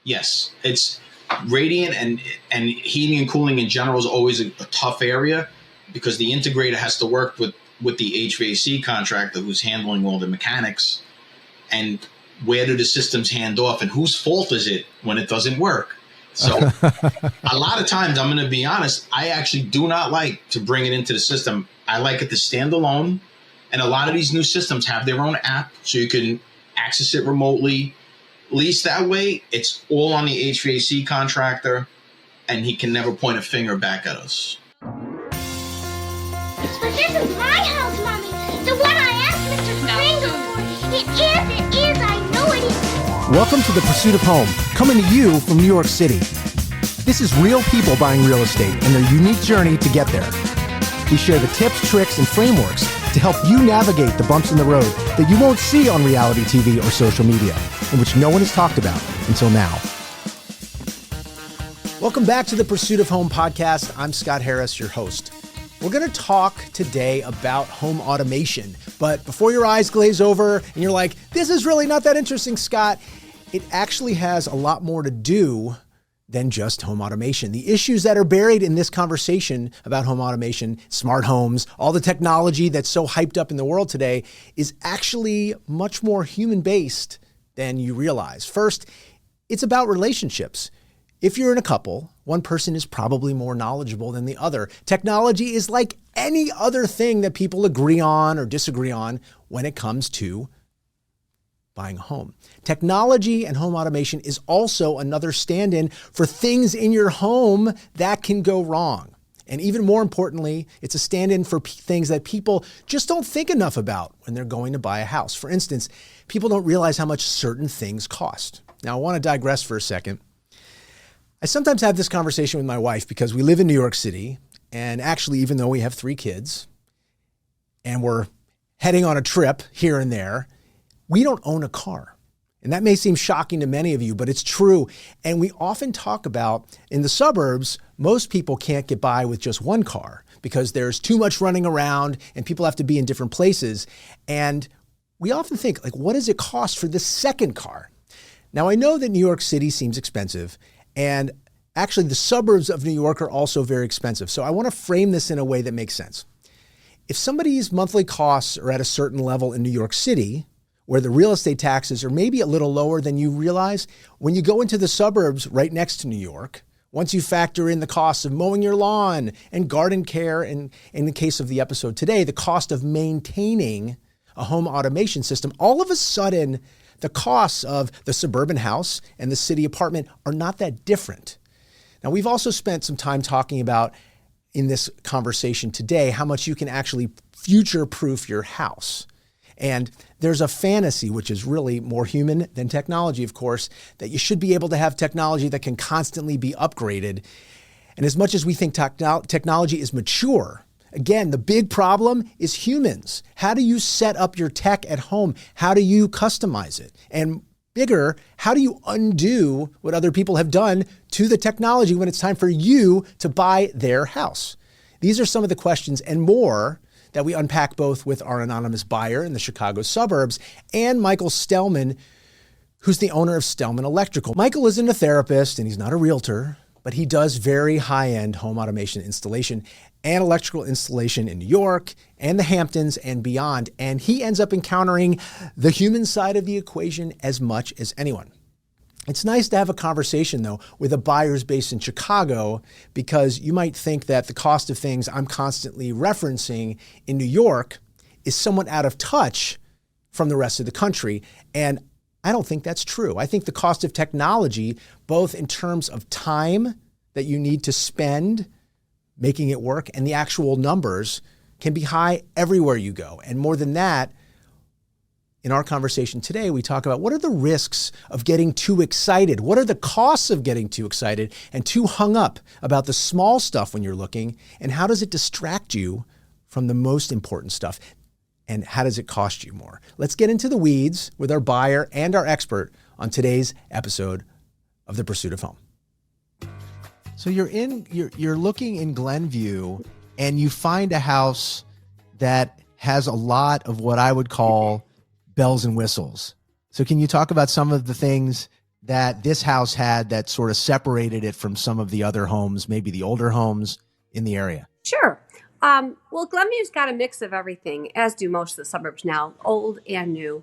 Yes, it's radiant and heating and cooling in general is always a tough area because the integrator has to work with the HVAC contractor who's handling all the mechanics. And where do the systems hand off, and whose fault is it when it doesn't work? So a lot of times, I'm going to be honest, I actually do not like to bring it into the system. I like it to stand alone. And a lot of these new systems have their own app, so you can access it remotely. At least that way, it's all on the HVAC contractor, and he can never point a finger back at us. But this is my house, Mommy. The one I asked Mr. Springer for. It is, I know it is. Welcome to The Pursuit of Home, coming to you from New York City. This is real people buying real estate and their unique journey to get there. We share the tips, tricks, and frameworks to help you navigate the bumps in the road that you won't see on reality TV or social media, and which no one has talked about until now. Welcome back to the Pursuit of Home podcast. I'm Scott Harris, your host. We're going to talk today about home automation, but before your eyes glaze over and you're like, this is really not that interesting, Scott, it actually has a lot more to do than just home automation. The issues that are buried in this conversation about home automation, smart homes, all the technology that's so hyped up in the world today is actually much more human-based than you realize. First, it's about relationships. If you're in a couple, one person is probably more knowledgeable than the other. Technology is like any other thing that people agree on or disagree on when it comes to buying a home. Technology and home automation is also another stand-in for things in your home that can go wrong. And even more importantly, it's a stand-in for things that people just don't think enough about when they're going to buy a house. For instance, people don't realize how much certain things cost. Now, I want to digress for a second. I sometimes have this conversation with my wife because we live in New York City, and actually, even though we have 3 kids and we're heading on a trip here and there, we don't own a car. And that may seem shocking to many of you, but it's true. And we often talk about in the suburbs, most people can't get by with just one car because there's too much running around and people have to be in different places. And we often think, like, what does it cost for this second car? Now, I know that New York City seems expensive, and actually the suburbs of New York are also very expensive. So I want to frame this in a way that makes sense. If somebody's monthly costs are at a certain level in New York City, where the real estate taxes are maybe a little lower than you realize, when you go into the suburbs right next to New York, once you factor in the costs of mowing your lawn and garden care, and in the case of the episode today, the cost of maintaining a home automation system, all of a sudden, the costs of the suburban house and the city apartment are not that different. Now, we've also spent some time talking about, in this conversation today, how much you can actually future-proof your house. And there's a fantasy, which is really more human than technology, of course, that you should be able to have technology that can constantly be upgraded. And as much as we think technology is mature, again, the big problem is humans. How do you set up your tech at home? How do you customize it? And bigger, how do you undo what other people have done to the technology when it's time for you to buy their house? These are some of the questions and more that we unpack both with our anonymous buyer in the Chicago suburbs and Michael Stellman, who's the owner of Stellman Electrical. Michael isn't a therapist and he's not a realtor, but he does very high-end home automation installation and electrical installation in New York and the Hamptons and beyond. And he ends up encountering the human side of the equation as much as anyone. It's nice to have a conversation, though, with a buyer who's based in Chicago, because you might think that the cost of things I'm constantly referencing in New York is somewhat out of touch from the rest of the country. And I don't think that's true. I think the cost of technology, both in terms of time that you need to spend making it work and the actual numbers, can be high everywhere you go. And more than that, in our conversation today, we talk about what are the risks of getting too excited? What are the costs of getting too excited and too hung up about the small stuff when you're looking? And how does it distract you from the most important stuff? And how does it cost you more? Let's get into the weeds with our buyer and our expert on today's episode of The Pursuit of Home. So you're looking in Glenview and you find a house that has a lot of what I would call bells and whistles. So can you talk about some of the things that this house had that sort of separated it from some of the other homes, maybe the older homes in the area? Sure. Well, Glenview's got a mix of everything, as do most of the suburbs now, old and new.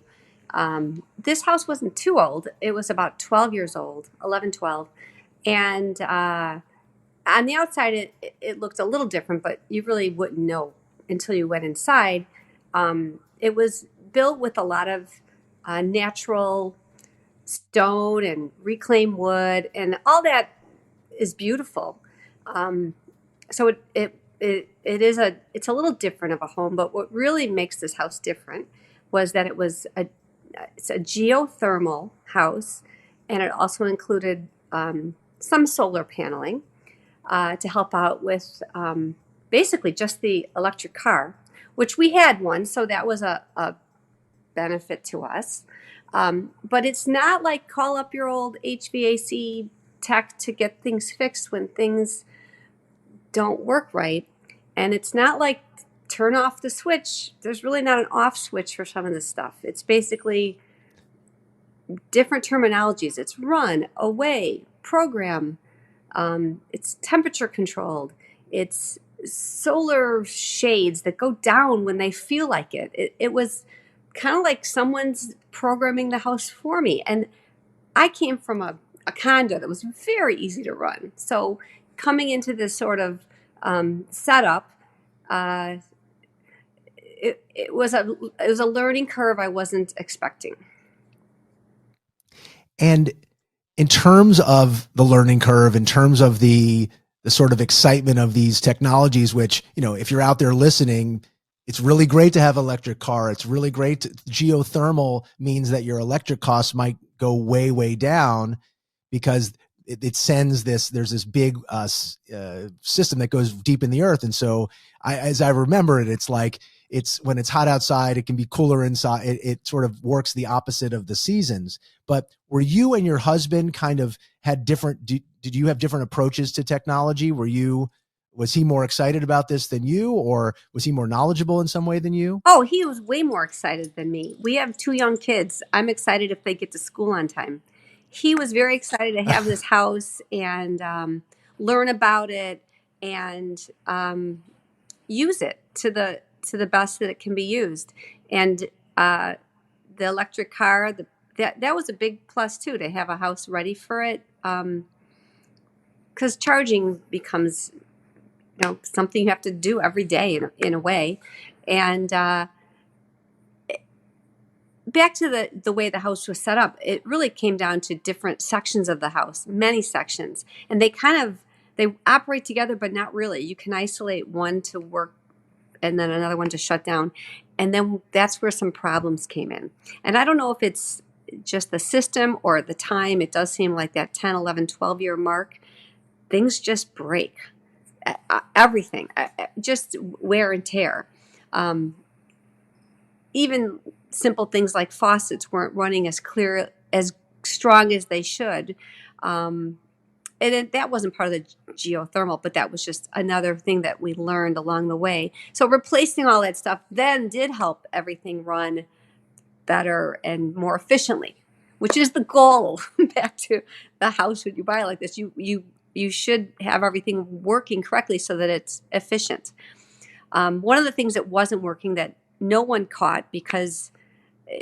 This house wasn't too old. It was about 12 years old, 11, 12. And on the outside, it looked a little different, but you really wouldn't know until you went inside. It was built with a lot of natural stone and reclaimed wood, and all that is beautiful. So it's a little different of a home, but what really makes this house different was that it's a geothermal house, and it also included some solar paneling to help out with basically just the electric car, which we had one, so that was a benefit to us. But it's not like call up your old HVAC tech to get things fixed when things don't work right. And it's not like turn off the switch. There's really not an off switch for some of this stuff. It's basically different terminologies. It's run, away, program. It's temperature controlled. It's solar shades that go down when they feel like it. It was kind of like someone's programming the house for me. And I came from a condo that was very easy to run. So coming into this sort of setup, it was a learning curve I wasn't expecting. And in terms of the learning curve, in terms of the sort of excitement of these technologies, which, if you're out there listening, it's really great to have an electric car. It's really great. Geothermal means that your electric costs might go way, way down because it sends there's this big system that goes deep in the earth. And so as I remember it, it's like, when it's hot outside, it can be cooler inside. It sort of works the opposite of the seasons. But were you and your husband kind of had different, did you have different approaches to technology? Was he more excited about this than you, or was he more knowledgeable in some way than you? Oh, he was way more excited than me. We have 2 young kids. I'm excited if they get to school on time. He was very excited to have this house and learn about it and use it to the best that it can be used. And the electric car, that was a big plus too, to have a house ready for it. Because charging becomes something you have to do every day in a way. And back to the way the house was set up, it really came down to different sections of the house, many sections. And they operate together, but not really. You can isolate one to work and then another one to shut down. And then that's where some problems came in. And I don't know if it's just the system or the time. It does seem like that 10, 11, 12-year mark, things just break. Everything, just wear and tear. Even simple things like faucets weren't running as strong as they should. And that wasn't part of the geothermal, but that was just another thing that we learned along the way. So replacing all that stuff then did help everything run better and more efficiently, which is the goal. Back to the house when you buy like this, you should have everything working correctly so that it's efficient. One of the things that wasn't working that no one caught, because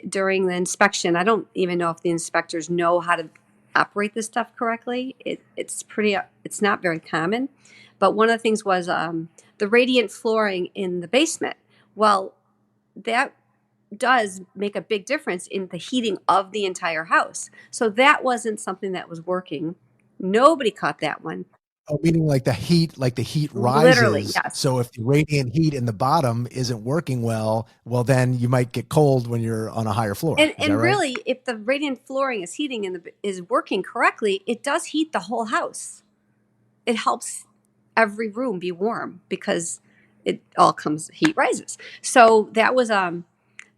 during the inspection, I don't even know if the inspectors know how to operate this stuff correctly. It's not very common. But one of the things was the radiant flooring in the basement. Well, that does make a big difference in the heating of the entire house. So that wasn't something that was working. Nobody caught that one. Oh, meaning like the heat rises. Literally, yes. So if the radiant heat in the bottom isn't working well, then you might get cold when you're on a higher floor. And right? Really, if the radiant flooring is heating is working correctly, it does heat the whole house. It helps every room be warm because heat rises. So that was a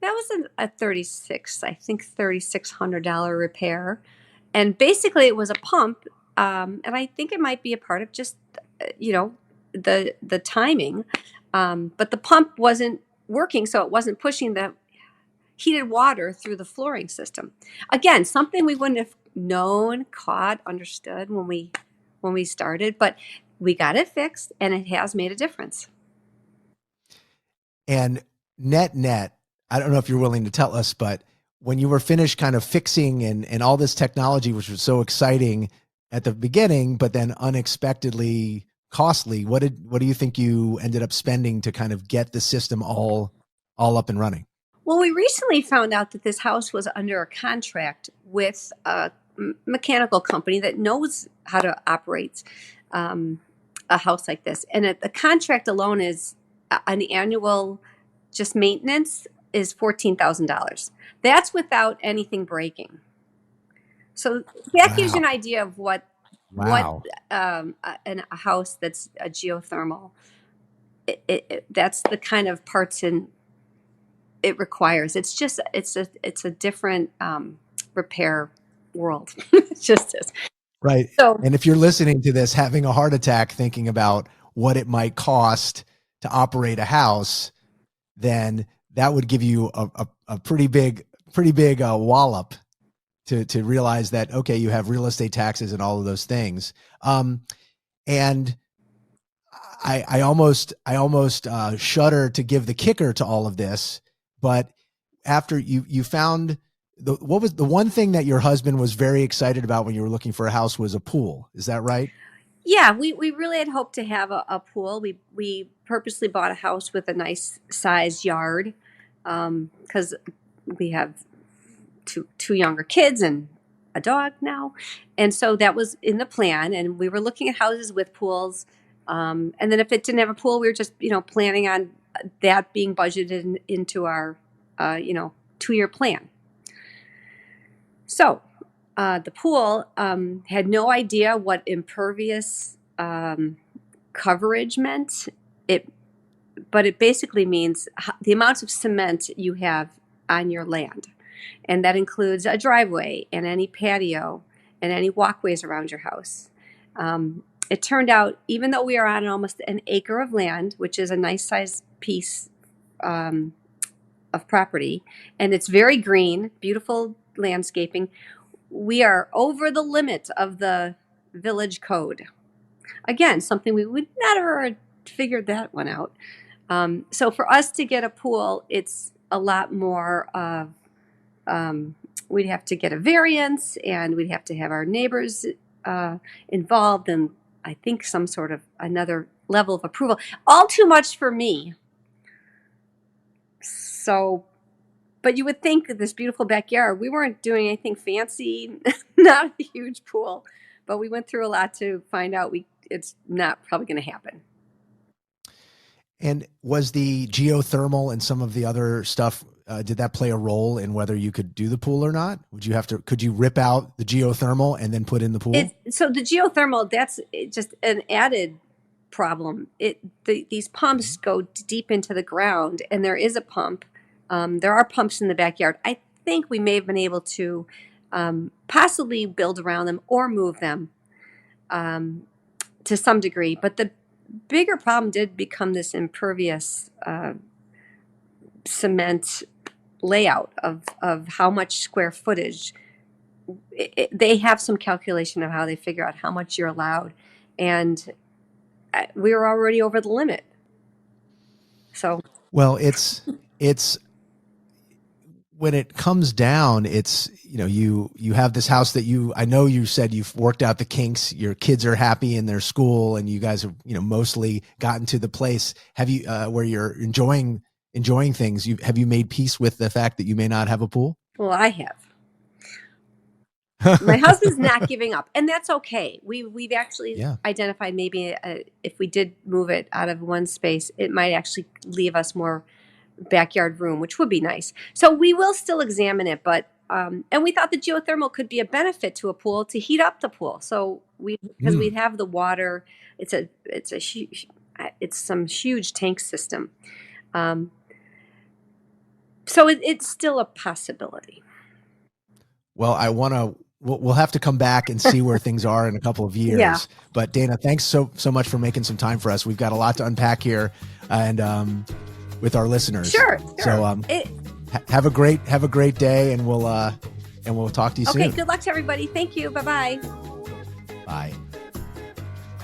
$3,600 repair, and basically it was a pump. And I think it might be a part of just, the timing. But the pump wasn't working, so it wasn't pushing the heated water through the flooring system. Again, something we wouldn't have known, caught, understood when we started, but we got it fixed and it has made a difference. And net, I don't know if you're willing to tell us, but when you were finished kind of fixing and all this technology, which was so exciting at the beginning, but then unexpectedly costly, what do you think you ended up spending to kind of get the system all up and running? Well, we recently found out that this house was under a contract with a mechanical company that knows how to operate a house like this. And the contract alone is an annual just maintenance is $14,000. That's without anything breaking. So that gives you an idea of what a house that's a geothermal, that's the kind of parts it requires. It's just it's a different repair world. It just is. Right. So, and if you're listening to this having a heart attack thinking about what it might cost to operate a house, then that would give you a pretty big wallop to realize that, okay, you have real estate taxes and all of those things. And I almost shudder to give the kicker to all of this, but after you found what was the one thing that your husband was very excited about when you were looking for a house was a pool. Is that right? Yeah, we really had hoped to have a pool. We purposely bought a house with a nice sized yard because we have two younger kids and a dog now. And so that was in the plan. And we were looking at houses with pools. And then if it didn't have a pool, we were just, planning on that being budgeted into our, 2-year plan. So the pool had no idea what impervious coverage meant. But it basically means the amount of cement you have on your land. And that includes a driveway and any patio and any walkways around your house. It turned out, even though we are on almost an acre of land, which is a nice sized piece of property, and it's very green, beautiful landscaping, we are over the limit of the village code. Again, something we would never have figured that one out. So for us to get a pool, it's a lot more we'd have to get a variance, and we'd have to have our neighbors involved, and I think some sort of another level of approval. All too much for me. So, but you would think that this beautiful backyard, we weren't doing anything fancy, not a huge pool, but we went through a lot to find out it's not probably going to happen. And was the geothermal and some of the other stuff, did that play a role in whether you could do the pool or not? Could you rip out the geothermal and then put in the pool? So the geothermal, that's just an added problem. These pumps go deep into the ground, and there is a pump. There are pumps in the backyard. I think we may have been able to possibly build around them or move them to some degree. But the bigger problem did become this impervious cement layout of how much square footage. They have some calculation of how they figure out how much you're allowed, and we were already over the limit. So, well, it's when it comes down, it's, you have this house that I know you said you've worked out the kinks, your kids are happy in their school, and you guys have, mostly gotten to the place. Have you, where you're enjoying things? Have you made peace with the fact that you may not have a pool? Well, I have. My husband's not giving up, and that's okay. We've actually identified maybe if we did move it out of one space, it might actually leave us more backyard room, which would be nice. So we will still examine it, but and we thought the geothermal could be a benefit to a pool to heat up the pool. So because we'd have the water, it's some huge tank system. So it's still a possibility. Well, we'll have to come back and see where things are in a couple of years. Yeah. But Dana, thanks so much for making some time for us. We've got a lot to unpack here, and with our listeners. Sure. So have a great day, and we'll and we'll talk to you Okay, soon. good luck to everybody. Thank you. Bye-bye. Bye.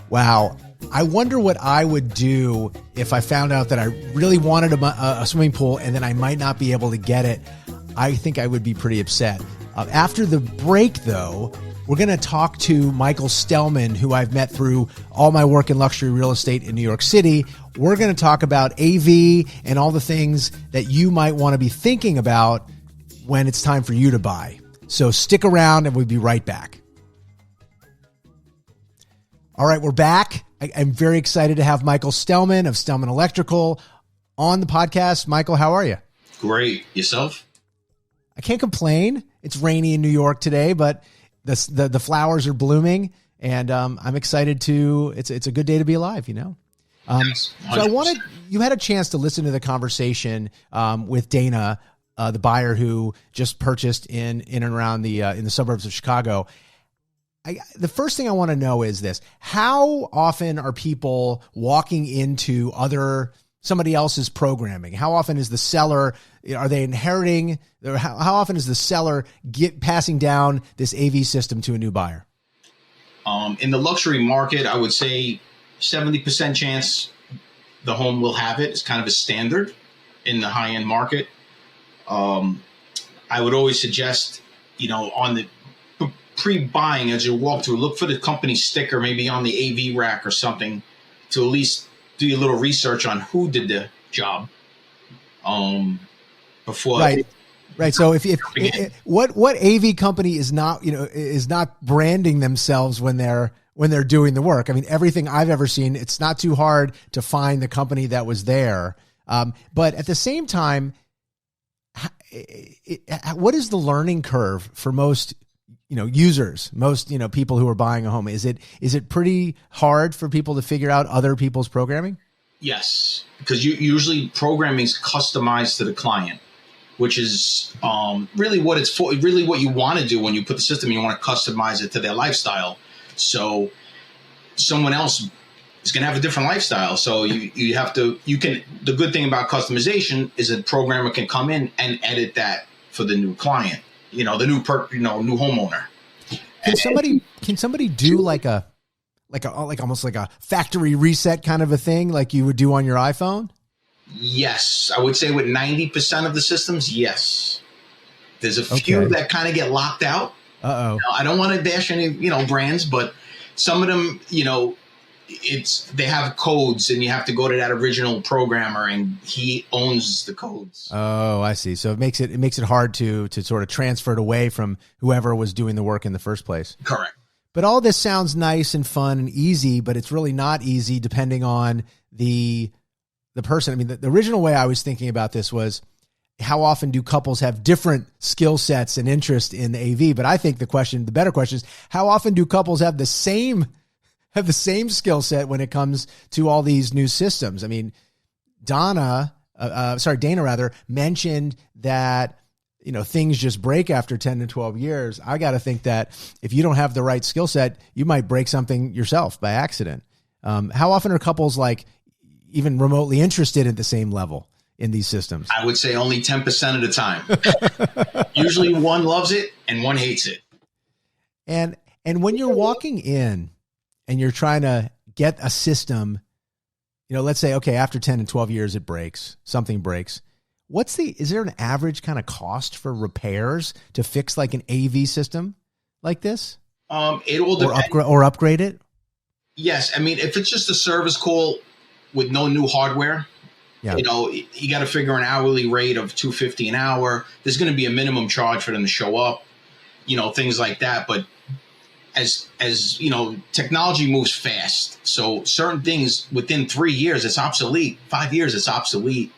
Wow. I wonder what I would do if I found out that I really wanted a swimming pool and then I might not be able to get it. I think I would be pretty upset. After the break, though, we're going to talk to Michael Stellman, who I've met through all my work in luxury real estate in New York City. We're going to talk about AV and all the things that you might want to be thinking about when it's time for you to buy. So stick around and we'll be right back. All right, we're back. I'm very excited to have Michael Stellman of Stellman Electrical on the podcast. Michael, how are you? Great. Yourself? I can't complain. It's rainy in New York today, but the flowers are blooming, and I'm excited to. It's a good day to be alive, you know. Yes, So you had a chance to listen to the conversation with Dana, the buyer who just purchased in and around in the suburbs of Chicago. The first thing I want to know is this: how often are people walking into somebody else's programming? How often is the seller, are they inheriting, or how often is the seller passing down this AV system to a new buyer? In the luxury market, I would say 70% chance the home will have it. It's kind of a standard in the high-end market. I would always suggest, on the pre-buying, as you walk through, look for the company sticker, maybe on the AV rack or something, to at least do a little research on who did the job before. Right. So if what AV company is not branding themselves when they're doing the work? I mean, everything I've ever seen, it's not too hard to find the company that was there. But at the same time, what is the learning curve for most users, most people who are buying a home? Is it pretty hard for people to figure out other people's programming? Yes, because usually programming is customized to the client, which is really what it's for. Really, what you want to do when you put the system, you want to customize it to their lifestyle. So someone else is going to have a different lifestyle. So you have to. The good thing about customization is a programmer can come in and edit that for the new client. The new homeowner. Can somebody do like almost like a factory reset kind of a thing like you would do on your iPhone? Yes, I would say with 90% of the systems, yes. There's a few that kind of get locked out. I don't want to bash any brands, but some of them, they have codes, and you have to go to that original programmer, and he owns the codes. Oh, I see. So it makes it hard to sort of transfer it away from whoever was doing the work in the first place. Correct. But all this sounds nice and fun and easy, but it's really not easy depending on the person. I mean, the original way I was thinking about this was, how often do couples have different skill sets and interest in AV? But I think the better question is, how often do couples have the same skill set when it comes to all these new systems? I mean, Dana mentioned that, things just break after 10 to 12 years. I got to think that if you don't have the right skill set, you might break something yourself by accident. How often are couples even remotely interested at the same level in these systems? I would say only 10% of the time. Usually one loves it and one hates it. And when you're walking in and you're trying to get a system, let's say, okay, after 10 and 12 years, something breaks. Is there an average kind of cost for repairs to fix like an AV system like this? It will depend. Or upgrade it? Yes. I mean, if it's just a service call with no new hardware, yeah. You got to figure an hourly rate of $250 an hour. There's going to be a minimum charge for them to show up, things like that. But as technology moves fast, so certain things within 3 years, it's obsolete. 5 years, it's obsolete.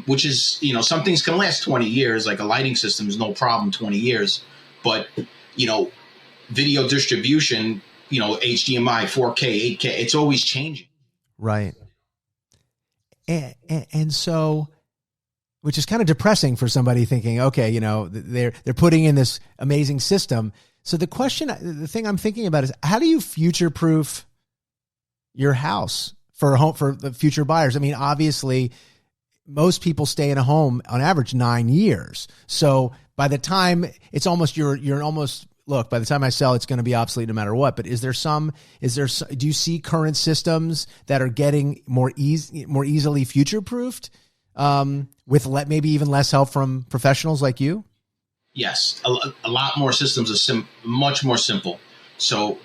Which is, some things can last 20 years, like a lighting system is no problem, 20 years. But, video distribution, HDMI, 4K, 8K, it's always changing. Right. And so, which is kind of depressing for somebody thinking, okay, they're putting in this amazing system. So the thing I'm thinking about is, how do you future-proof your house for the future buyers? I mean, obviously, most people stay in a home on average 9 years. So by the time it's almost, you're almost, look, by the time I sell, it's going to be obsolete no matter what. But do you see current systems that are getting more easily future-proofed with maybe even less help from professionals like you? Yes, a lot more systems are much more simple. So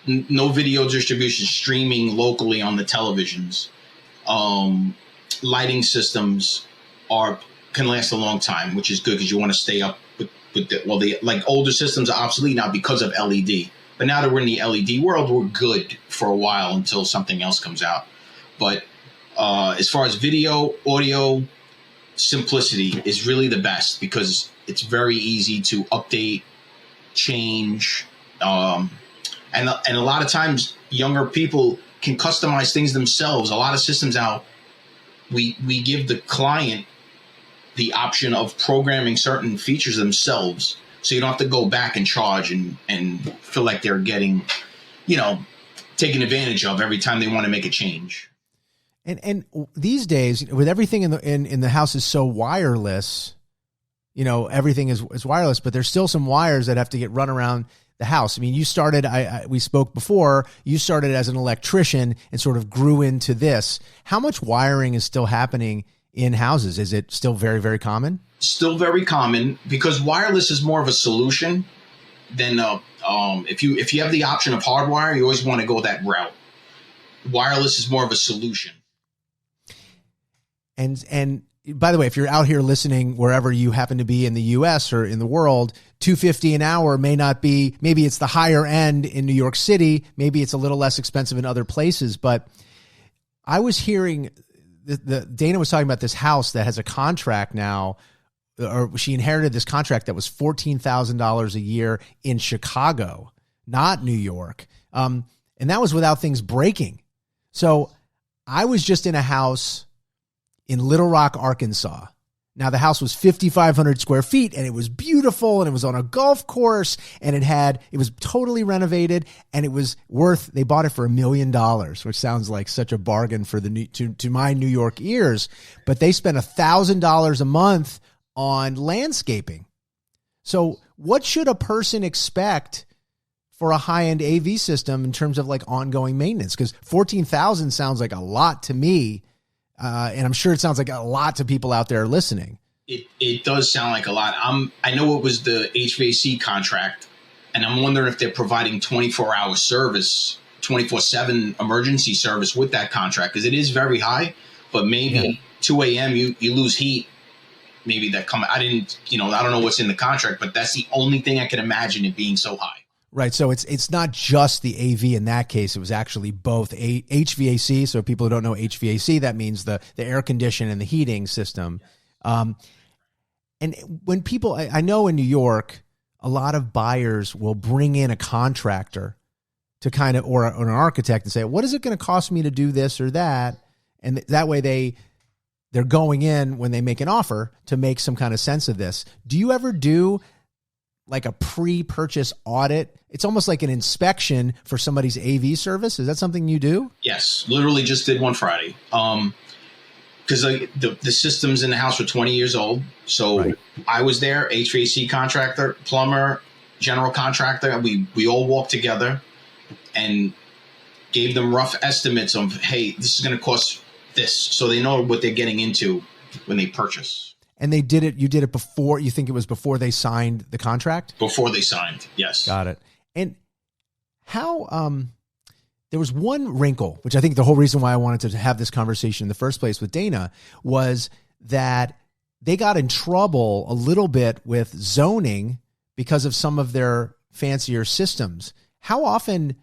no video distribution, streaming locally on the televisions. Lighting systems can last a long time, which is good because you want to stay up with the older systems are obsolete now because of LED. But now that we're in the LED world, we're good for a while until something else comes out. But as far as video, audio, simplicity is really the best because it's very easy to update, change, and a lot of times younger people can customize things themselves. A lot of systems now, we give the client the option of programming certain features themselves, so you don't have to go back and charge and feel like they're getting, taken advantage of every time they want to make a change. And these days, with everything in the house is so wireless, everything is wireless, but there's still some wires that have to get run around the house. I mean, you started, we spoke before, you started as an electrician and sort of grew into this. How much wiring is still happening in houses? Is it still very, very common? Still very common because wireless is more of a solution than if you have the option of hardwire, you always want to go that route. Wireless is more of a solution. And by the way, if you're out here listening wherever you happen to be in the US or in the world, $250 an hour may not be, maybe it's the higher end in New York City, maybe it's a little less expensive in other places. But I was hearing Dana was talking about this house that has a contract now, or she inherited this contract that was $14,000 a year in Chicago, not New York. And that was without things breaking. So I was just in a house in Little Rock, Arkansas. Now, the house was 5,500 square feet, and it was beautiful, and it was on a golf course, and it was totally renovated, and it was they bought it for $1 million, which sounds like such a bargain for to my New York ears, but they spent $1,000 a month on landscaping. So what should a person expect for a high-end AV system in terms of like ongoing maintenance? Because $14,000 sounds like a lot to me. And I'm sure it sounds like a lot to people out there listening. It does sound like a lot. I know it was the HVAC contract, and I'm wondering if they're providing 24-hour service, 24/7 emergency service with that contract, because it is very high. But maybe 2 a.m. you lose heat. Maybe that come. I don't know what's in the contract, but that's the only thing I can imagine it being so high. Right. So it's not just the AV in that case. It was actually both HVAC. So people who don't know HVAC, that means the air condition and the heating system. And when people, I know in New York, a lot of buyers will bring in a contractor to kind of, or an architect and say, what is it going to cost me to do this or that? And that way they're going in when they make an offer to make some kind of sense of this. Do you ever do like a pre-purchase audit? It's almost like an inspection for somebody's AV service. Is that something you do? Yes, literally just did one Friday. Because the systems in the house were 20 years old. So right. I was there, HVAC contractor, plumber, general contractor. We all walked together and gave them rough estimates of, hey, this is going to cost this. So they know what they're getting into when they purchase. And you did it before, you think it was before they signed the contract? Before they signed, yes. Got it. And how, there was one wrinkle, which I think the whole reason why I wanted to have this conversation in the first place with Dana was that they got in trouble a little bit with zoning because of some of their fancier systems. How often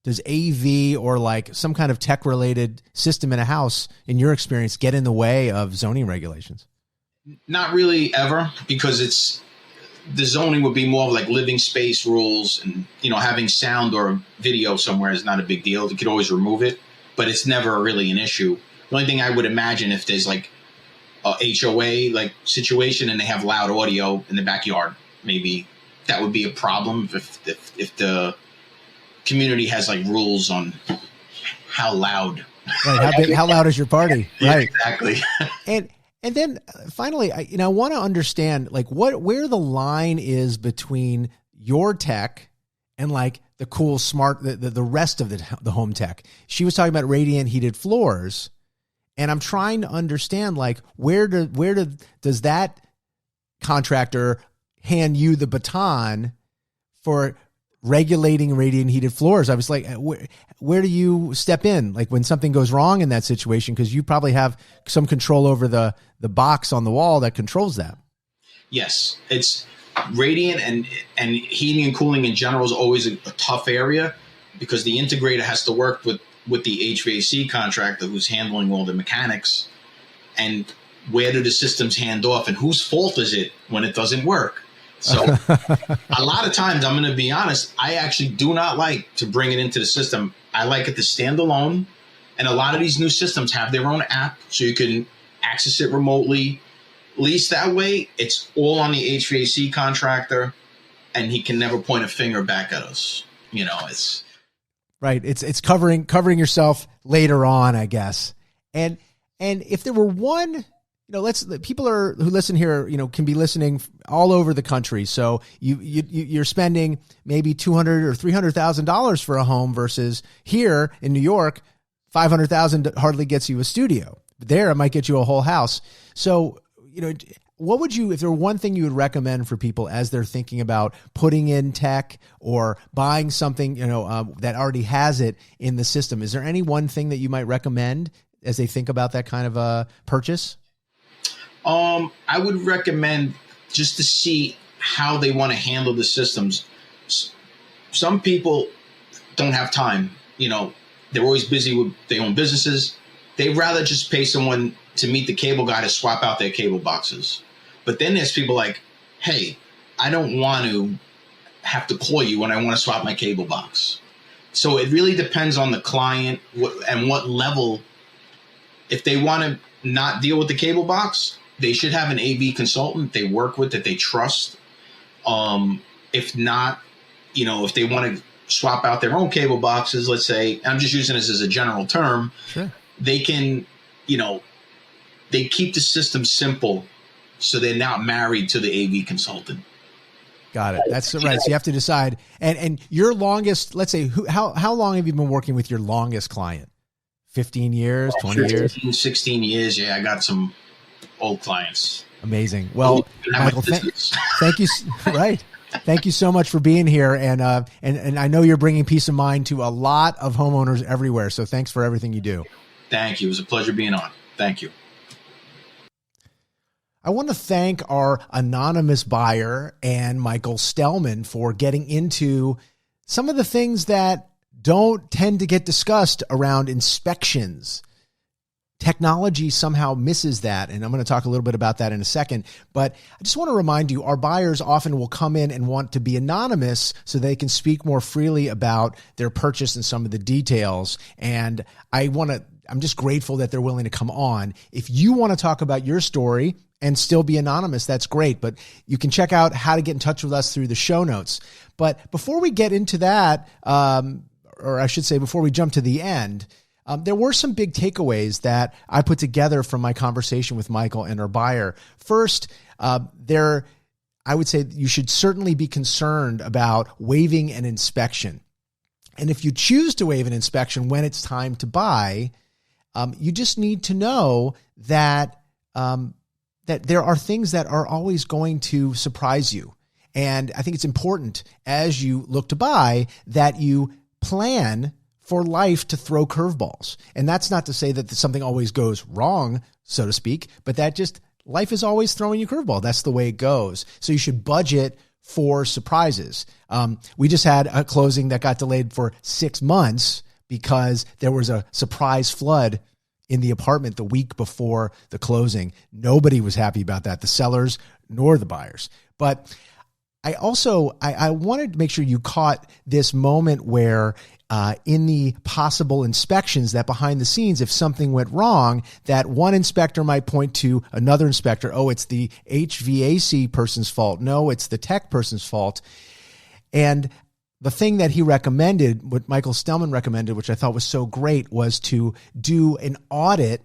does AV or like some kind of tech related system in a house, in your experience, get in the way of zoning regulations? Not really ever, because the zoning would be more of like living space rules, and having sound or video somewhere is not a big deal. You could always remove it, but it's never really an issue. The only thing I would imagine, if there's like a HOA like situation and they have loud audio in the backyard, maybe that would be a problem if the community has like rules on how loud. Right, how loud is your party? Yeah, right, exactly. And And then finally, I want to understand like where the line is between your tech and like the cool, smart, the rest of the home tech. She was talking about radiant heated floors, and I'm trying to understand like where does that contractor hand you the baton for regulating radiant heated floors? I was like, where do you step in? Like when something goes wrong in that situation, because you probably have some control over the box on the wall that controls that. Yes, it's radiant and heating and cooling in general is always a tough area because the integrator has to work with the HVAC contractor who's handling all the mechanics. And where do the systems hand off and whose fault is it when it doesn't work? So a lot of times, I'm going to be honest, I actually do not like to bring it into the system. I like it to stand alone. And a lot of these new systems have their own app, so you can access it remotely. At least that way, it's all on the HVAC contractor, and he can never point a finger back at us. It's right. It's covering yourself later on, I guess. And if there were one, people who listen here, can be listening all over the country. So you're spending maybe $200,000 or $300,000 for a home versus here in New York, $500,000 hardly gets you a studio. There, it might get you a whole house. So, what would you, if there were one thing you would recommend for people as they're thinking about putting in tech or buying something, that already has it in the system? Is there any one thing that you might recommend as they think about that kind of a purchase? I would recommend just to see how they want to handle the systems. Some people don't have time. They're always busy with their own businesses. They'd rather just pay someone to meet the cable guy to swap out their cable boxes. But then there's people like, hey, I don't want to have to call you when I want to swap my cable box. So it really depends on the client and what level. If they want to not deal with the cable box, they should have an AV consultant they work with that they trust. If not, if they want to swap out their own cable boxes, let's say, I'm just using this as a general term, sure, they can, they keep the system simple so they're not married to the AV consultant. Got it. That's right. So you have to decide. And your longest, let's say, how long have you been working with your longest client? 15 years, 20 years? 16 years. Yeah, I got some old clients. Amazing. Well, Michael, thank you. Right. Thank you so much for being here. And I know you're bringing peace of mind to a lot of homeowners everywhere. So thanks for everything you do. Thank you. It was a pleasure being on. Thank you. I want to thank our anonymous buyer and Michael Stellman for getting into some of the things that don't tend to get discussed around inspections. Technology somehow misses that, and I'm going to talk a little bit about that in a second. But I just want to remind you, our buyers often will come in and want to be anonymous so they can speak more freely about their purchase and some of the details. And I'm just grateful that they're willing to come on. If you want to talk about your story and still be anonymous, that's great. But you can check out how to get in touch with us through the show notes. But before we get into that, or I should say before we jump to the end, there were some big takeaways that I put together from my conversation with Michael and our buyer. First, I would say you should certainly be concerned about waiving an inspection. And if you choose to waive an inspection when it's time to buy, you just need to know that that there are things that are always going to surprise you. And I think it's important as you look to buy that you plan for life to throw curveballs. And that's not to say that something always goes wrong, so to speak, but that just life is always throwing you curveball. That's the way it goes. So you should budget for surprises. We just had a closing that got delayed for 6 months because there was a surprise flood in the apartment the week before the closing. Nobody was happy about that, the sellers nor the buyers. But I wanted to make sure you caught this moment where in the possible inspections that behind the scenes, if something went wrong, that one inspector might point to another inspector. Oh, it's the HVAC person's fault. No, it's the tech person's fault. And the thing that he recommended, what Michael Stellman recommended, which I thought was so great, was to do an audit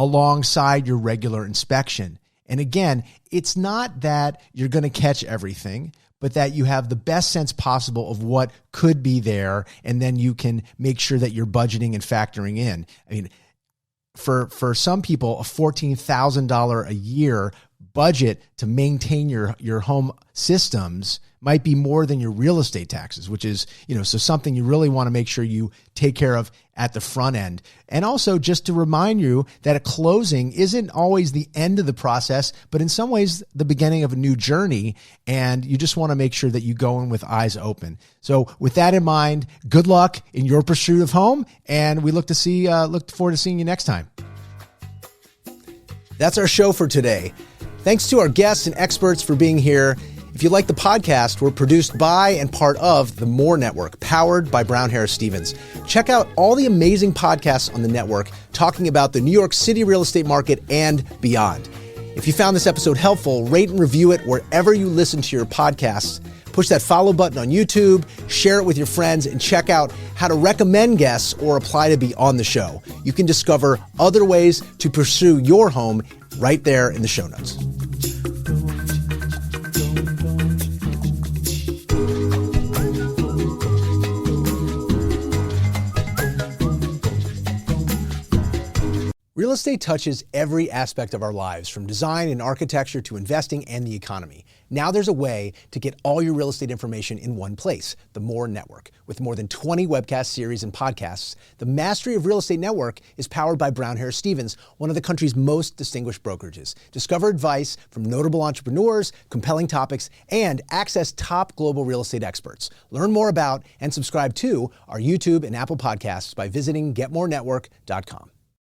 alongside your regular inspection. And again, it's not that you're going to catch everything, but that you have the best sense possible of what could be there, and then you can make sure that you're budgeting and factoring in. I mean, for some people, a $14,000 a year budget to maintain your home systems might be more than your real estate taxes, which is, so something you really want to make sure you take care of at the front end. And also just to remind you that a closing isn't always the end of the process, but in some ways the beginning of a new journey. And you just want to make sure that you go in with eyes open. So with that in mind, good luck in your pursuit of home. And we look forward to seeing you next time. That's our show for today. Thanks to our guests and experts for being here. If you like the podcast, we're produced by and part of the More Network, powered by Brown Harris Stevens. Check out all the amazing podcasts on the network talking about the New York City real estate market and beyond. If you found this episode helpful, rate and review it wherever you listen to your podcasts. Push that follow button on YouTube, share it with your friends, and check out how to recommend guests or apply to be on the show. You can discover other ways to pursue your home right there in the show notes. Real estate touches every aspect of our lives, from design and architecture to investing and the economy. Now there's a way to get all your real estate information in one place, the More Network. With more than 20 webcast series and podcasts, the Mastery of Real Estate Network is powered by Brown Harris Stevens, one of the country's most distinguished brokerages. Discover advice from notable entrepreneurs, compelling topics, and access top global real estate experts. Learn more about and subscribe to our YouTube and Apple podcasts by visiting getmorenetwork.com.